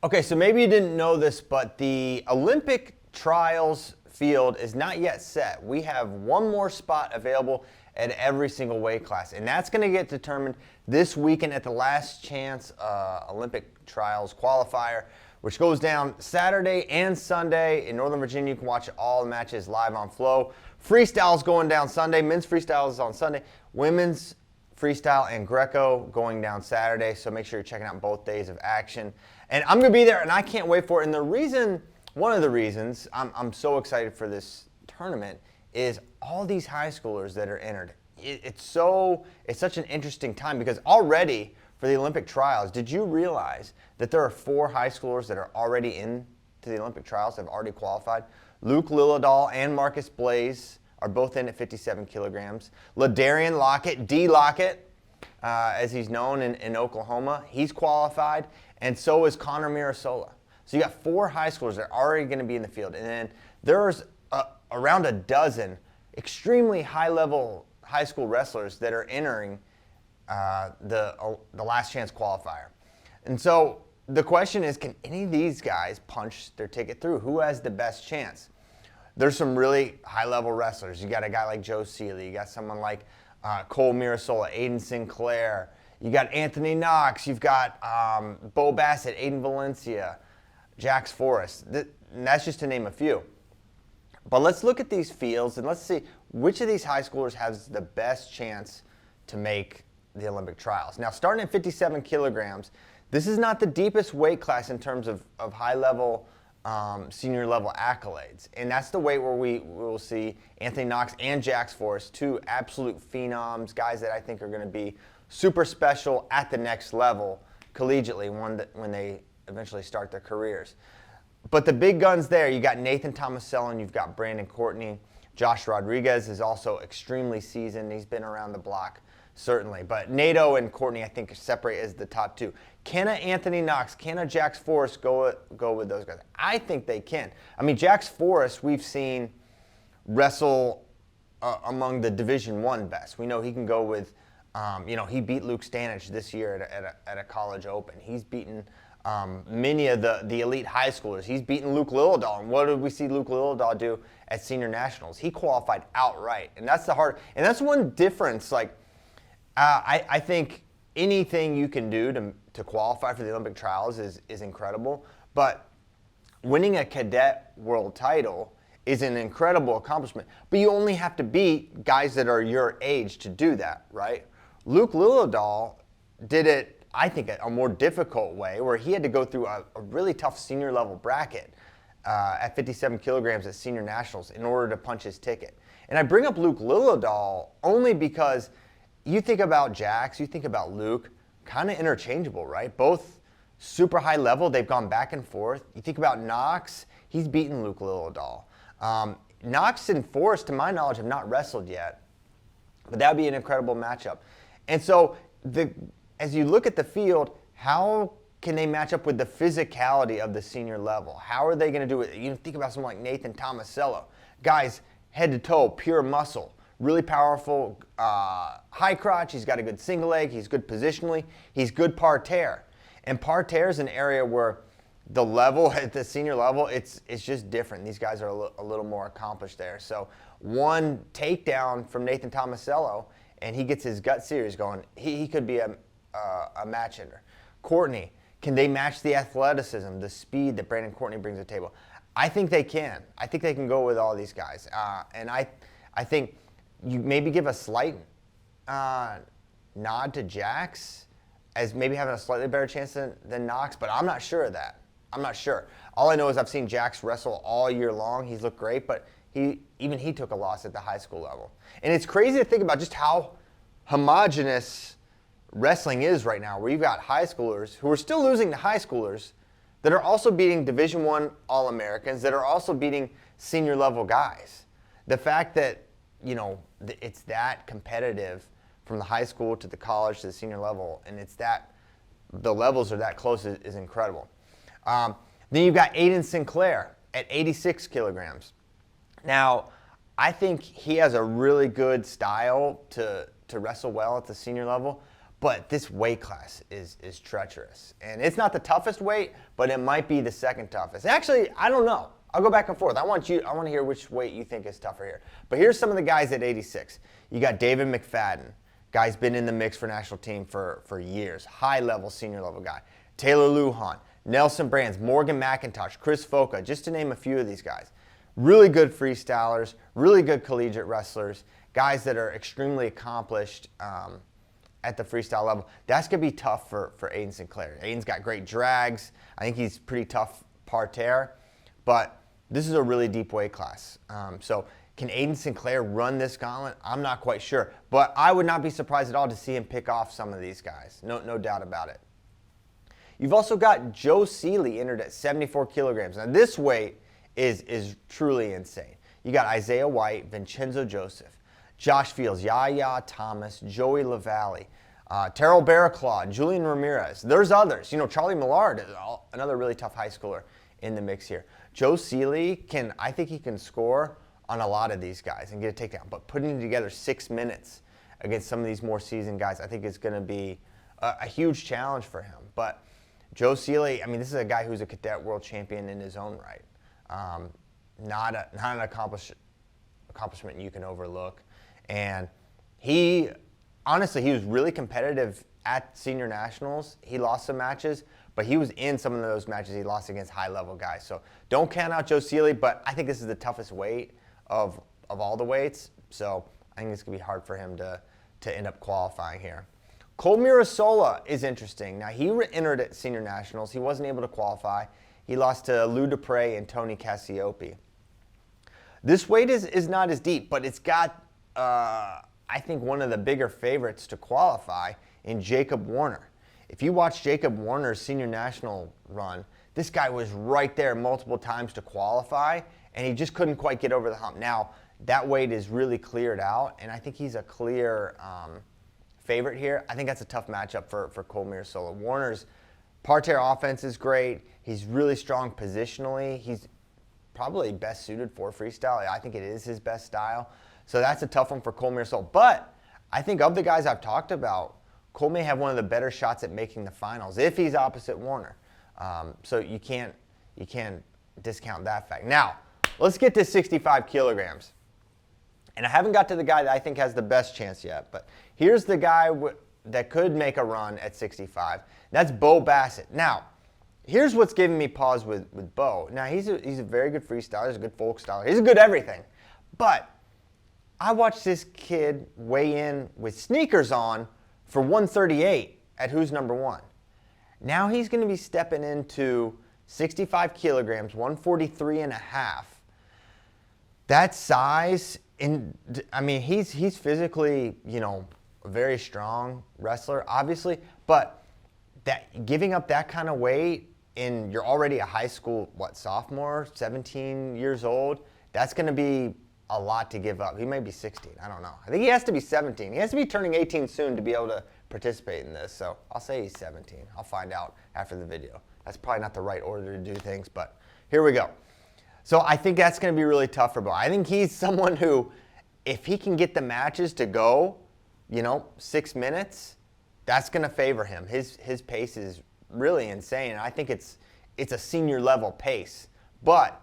Okay, so maybe you didn't know this, but the Olympic trials field is not yet set. We have one more spot available at every single weight class, and that's going to get determined this weekend at the Last Chance Olympic Trials qualifier, which goes down Saturday and Sunday. In Northern Virginia, you can watch all the matches live on Flow. Freestyle's going down Sunday. Men's freestyle is on Sunday. Women's freestyle and Greco going down Saturday, so make sure you're checking out both days of action. And I'm going to be there, and I can't wait for it. And the reason, one of the reasons I'm so excited for this tournament is all these high schoolers that are entered. It's such an interesting time because already for the Olympic trials, did you realize that there are 4 high schoolers that are already in to the Olympic trials, have already qualified? Luke Lillidahl and Marcus Blaze are both in at 57 kilograms. LaDarian Lockett, D. Lockett, as he's known in Oklahoma, he's qualified, and so is Connor Mirasola. So you got 4 high schoolers that are already going to be in the field, and then there's around a dozen extremely high-level high school wrestlers that are entering the Last Chance qualifier. And so the question is, can any of these guys punch their ticket through? Who has the best chance? There's some really high-level wrestlers. You got a guy like Joe Seeley. You got someone like Cole Mirasola, Aiden Sinclair. You got Anthony Knox. You've got Bo Bassett, Aiden Valencia, Jax Forrest. And that's just to name a few. But let's look at these fields and let's see which of these high schoolers has the best chance to make the Olympic trials. Now, starting at 57 kilograms, this is not the deepest weight class in terms of high-level senior level accolades, and that's the weight where we will see Anthony Knox and Jax Forrest, 2 absolute phenoms, guys that I think are going to be super special at the next level collegiately when they eventually start their careers. But the big guns there, you got Nathan Tomasello and you've got Brandon Courtney. Josh Rodriguez is also extremely seasoned. He's been around the block, certainly. But Nato and Courtney, I think, separate as the top 2. Can a Anthony Knox, can a Jax Forrest go with those guys? I think they can. I mean, Jax Forrest, we've seen wrestle among the Division I best. We know he can go with, he beat Luke Stanich this year at a college open. He's beaten many of the elite high schoolers. He's beaten Luke Lillidahl. And what did we see Luke Lillidahl do at senior nationals? He qualified outright. And that's that's one difference. I think anything you can do to qualify for the Olympic trials is incredible, but winning a cadet world title is an incredible accomplishment. But you only have to beat guys that are your age to do that, right? Luke Lillidahl did it, I think, a more difficult way, where he had to go through a really tough senior level bracket at 57 kilograms at senior nationals in order to punch his ticket. And I bring up Luke Lillidahl only because you think about Jax, you think about Luke, kind of interchangeable, right? Both super high level, they've gone back and forth. You think about Knox, he's beaten Luke Lillidahl. Knox and Forrest, to my knowledge, have not wrestled yet, but that would be an incredible matchup. And so as you look at the field, how can they match up with the physicality of the senior level? How are they going to do it? You think about someone like Nathan Tomasello. Guys, head to toe, pure muscle. Really powerful high crotch. He's got a good single leg. He's good positionally. He's good parterre. And parterre is an area where the level at the senior level, it's just different. These guys are a little more accomplished there. So one takedown from Nathan Tomasello, and he gets his gut series going. He could be a match ender. Courtney, can they match the athleticism, the speed that Brandon Courtney brings to the table? I think they can. I think they can go with all these guys. And I think you maybe give a slight nod to Jax as maybe having a slightly better chance than Knox, but I'm not sure of that. I'm not sure. All I know is I've seen Jax wrestle all year long. He's looked great, but he took a loss at the high school level. And it's crazy to think about just how homogenous wrestling is right now, where you've got high schoolers who are still losing to high schoolers that are also beating Division I All-Americans, that are also beating senior level guys. The fact that it's that competitive from the high school to the college to the senior level, and the levels are that close is incredible. Then you've got Aiden Sinclair at 86 kilograms. Now, I think he has a really good style to wrestle well at the senior level, But this weight class is treacherous. And it's not the toughest weight, but it might be the second toughest. Actually, I don't know. I'll go back and forth. I want to hear which weight you think is tougher here. But here's some of the guys at 86. You got David McFadden. Guy's been in the mix for national team for years. High-level, senior-level guy. Taylor Lujan, Nelson Brands, Morgan McIntosh, Chris Foca, just to name a few of these guys. Really good freestylers, really good collegiate wrestlers, guys that are extremely accomplished at the freestyle level. That's going to be tough for Aiden Sinclair. Aiden's got great drags. I think he's pretty tough parterre, but this is a really deep weight class. So can Aiden Sinclair run this gauntlet? I'm not quite sure, but I would not be surprised at all to see him pick off some of these guys. No doubt about it. You've also got Joe Seeley entered at 74 kilograms. Now this weight is truly insane. You got Isaiah White, Vincenzo Joseph, Josh Fields, Yaya Thomas, Joey LaValle, Terrell Barraclaw, Julian Ramirez. There's others. You know, Charlie Millard, another really tough high schooler in the mix here. Joe Seeley I think he can score on a lot of these guys and get a takedown. But putting together 6 minutes against some of these more seasoned guys, I think is going to be a huge challenge for him. But Joe Seeley, I mean, this is a guy who's a cadet world champion in his own right. Not an accomplishment you can overlook. And he was really competitive at senior nationals. He lost some matches, but he was in some of those matches he lost against high-level guys. So don't count out Joe Seeley, but I think this is the toughest weight of all the weights. So I think it's going to be hard for him to end up qualifying here. Cole Mirasola is interesting. Now, he entered at senior nationals. He wasn't able to qualify. He lost to Lou Dupre and Tony Cassiope. This weight is not as deep, but it's got, I think, one of the bigger favorites to qualify in Jacob Warner. If you watch Jacob Warner's senior national run, this guy was right there multiple times to qualify, and he just couldn't quite get over the hump. Now, that weight is really cleared out, and I think he's a clear favorite here. I think that's a tough matchup for Cole Mirasola. Warner's parterre offense is great. He's really strong positionally. He's probably best suited for freestyle. I think it is his best style. So that's a tough one for Cole Mirasola. But I think of the guys I've talked about, Cole may have one of the better shots at making the finals if he's opposite Warner. So you can't discount that fact. Now, let's get to 65 kilograms. And I haven't got to the guy that I think has the best chance yet, but here's the guy that could make a run at 65. That's Bo Bassett. Now, here's what's giving me pause with Bo. Now, he's a very good freestyler. He's a good folk styler. He's a good everything. But I watched this kid weigh in with sneakers on for 138 at Who's Number One. Now he's going to be stepping into 65 kilograms, 143 and a half. That size, I mean, he's physically, a very strong wrestler, obviously, but giving up that kind of weight you're already a high school, sophomore, 17 years old, that's going to be a lot to give up. He may be 16, I don't know. I think he has to be 17. He has to be turning 18 soon to be able to participate in this, so I'll say he's 17. I'll find out after the video. That's probably not the right order to do things, but here we go. So I think that's going to be really tough for Bo. I think he's someone who, if he can get the matches to go, 6 minutes, that's going to favor him. His pace is really insane. I think it's a senior level pace. But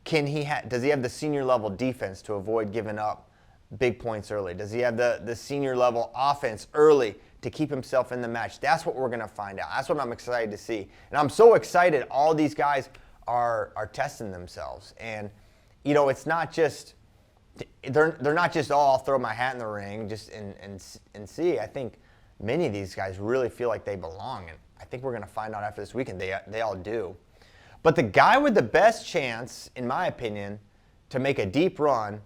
does he have the senior level defense to avoid giving up big points early? Does he have the senior level offense early to keep himself in the match? That's what we're going to find out. That's what I'm excited to see. And I'm so excited all these guys are testing themselves. And, it's not just, they're not just, I'll throw my hat in the ring just and see. I think many of these guys really feel like they belong. And I think we're going to find out after this weekend they all do. But the guy with the best chance, in my opinion, to make a deep run,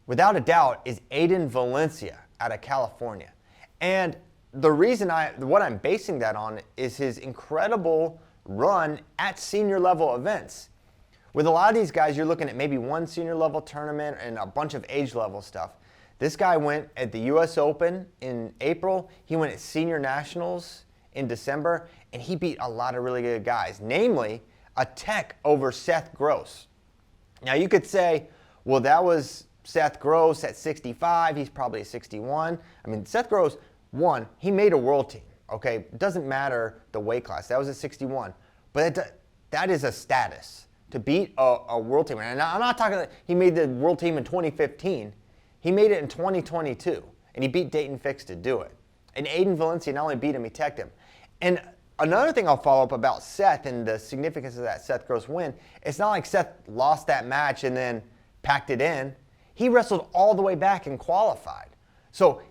without a doubt, is Aiden Valencia out of California. And the reason what I'm basing that on is his incredible run at senior level events. With a lot of these guys, you're looking at maybe one senior level tournament and a bunch of age level stuff. This guy went at the US Open in April. He went at senior nationals in December, and he beat a lot of really good guys, namely a tech over Seth Gross. Now you could say, well, that was Seth Gross at 65. He's probably a 61. I mean, Seth Gross, one, he made a world team. Okay, it doesn't matter the weight class. That was at 61, but that is a status to beat a world team. And I'm not talking. He made the world team in 2015. He made it in 2022, and he beat Dayton Fix to do it. And Aiden Valencia not only beat him, he teched him. And another thing I'll follow up about Seth and the significance of that Seth Gross win, it's not like Seth lost that match and then packed it in. He wrestled all the way back and qualified. So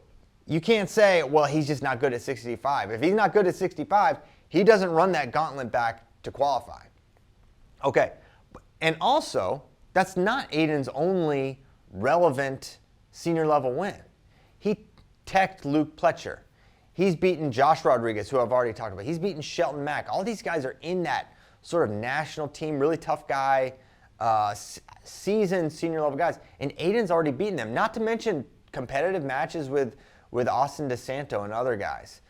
you can't say, well, he's just not good at 65. If he's not good at 65, he doesn't run that gauntlet back to qualify. Okay, and also, that's not Aiden's only relevant senior level win. He teched Luke Pletcher. He's beaten Josh Rodriguez, who I've already talked about. He's beaten Shelton Mack. All these guys are in that sort of national team, really tough guy, seasoned senior level guys. And Aiden's already beaten them, not to mention competitive matches with Austin DeSanto and other guys.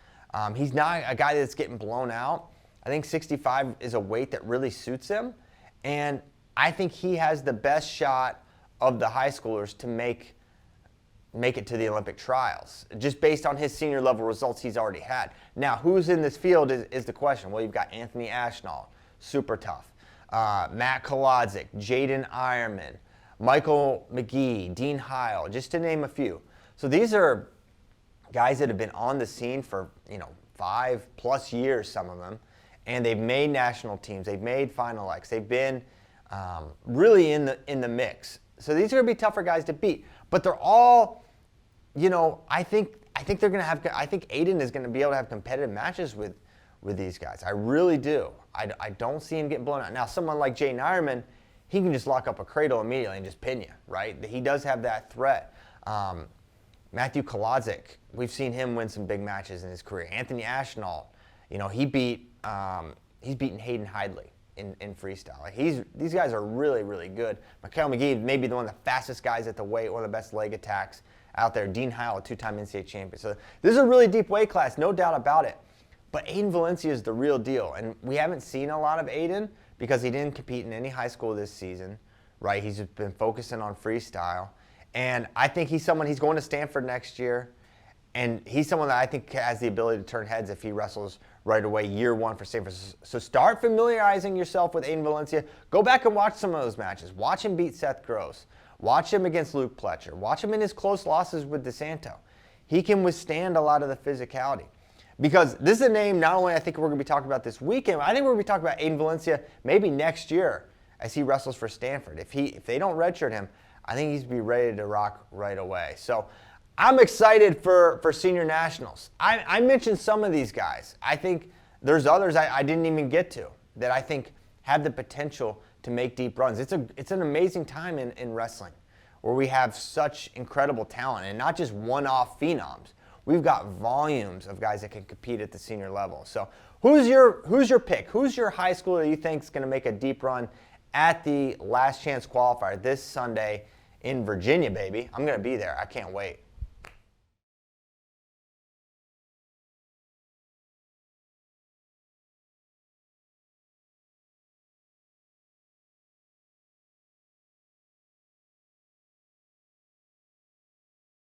He's not a guy that's getting blown out. I think 65 is a weight that really suits him. And I think he has the best shot of the high schoolers to make it to the Olympic trials, just based on his senior level results he's already had. Now, who's in this field is the question. Well, you've got Anthony Ashnault, super tough. Matt Kolodzik, Jaden Ironman, Michael McGee, Dean Heil, just to name a few. So these are guys that have been on the scene for 5+ years, some of them, and they've made national teams. They've made Final X. They've been really in the mix. So these are going to be tougher guys to beat, but they're all, I think they're going to have. I think Aiden is going to be able to have competitive matches with these guys. I really do. I don't see him getting blown out. Now, someone like Jaden Ironman, he can just lock up a cradle immediately and just pin you, right? He does have that threat. Matthew Kolodzik, we've seen him win some big matches in his career. Anthony Ashnault, he's beaten Hayden Hidley in freestyle. These guys are really, really good. Mikhail McGee, maybe one of the fastest guys at the weight, one of the best leg attacks out there. Dean Heil, a 2-time NCAA champion. So this is a really deep weight class, no doubt about it. But Aiden Valencia is the real deal. And we haven't seen a lot of Aiden because he didn't compete in any high school this season, right? He's just been focusing on freestyle. And I think he's going to Stanford next year. And he's someone that I think has the ability to turn heads if he wrestles right away, year one for Stanford. So start familiarizing yourself with Aiden Valencia. Go back and watch some of those matches. Watch him beat Seth Gross. Watch him against Luke Pletcher. Watch him in his close losses with DeSanto. He can withstand a lot of the physicality. Because this is a name not only I think we're going to be talking about this weekend, I think we're going to be talking about Aiden Valencia maybe next year as he wrestles for Stanford. If they don't redshirt him, I think he's going to be ready to rock right away. So I'm excited for senior nationals. I mentioned some of these guys. I think there's others I didn't even get to that I think have the potential to make deep runs. It's an amazing time in wrestling where we have such incredible talent and not just one-off phenoms. We've got volumes of guys that can compete at the senior level. So who's your pick? Who's your high schooler you think is going to make a deep run at the last chance qualifier this Sunday in Virginia, baby? I'm going to be there. I can't wait.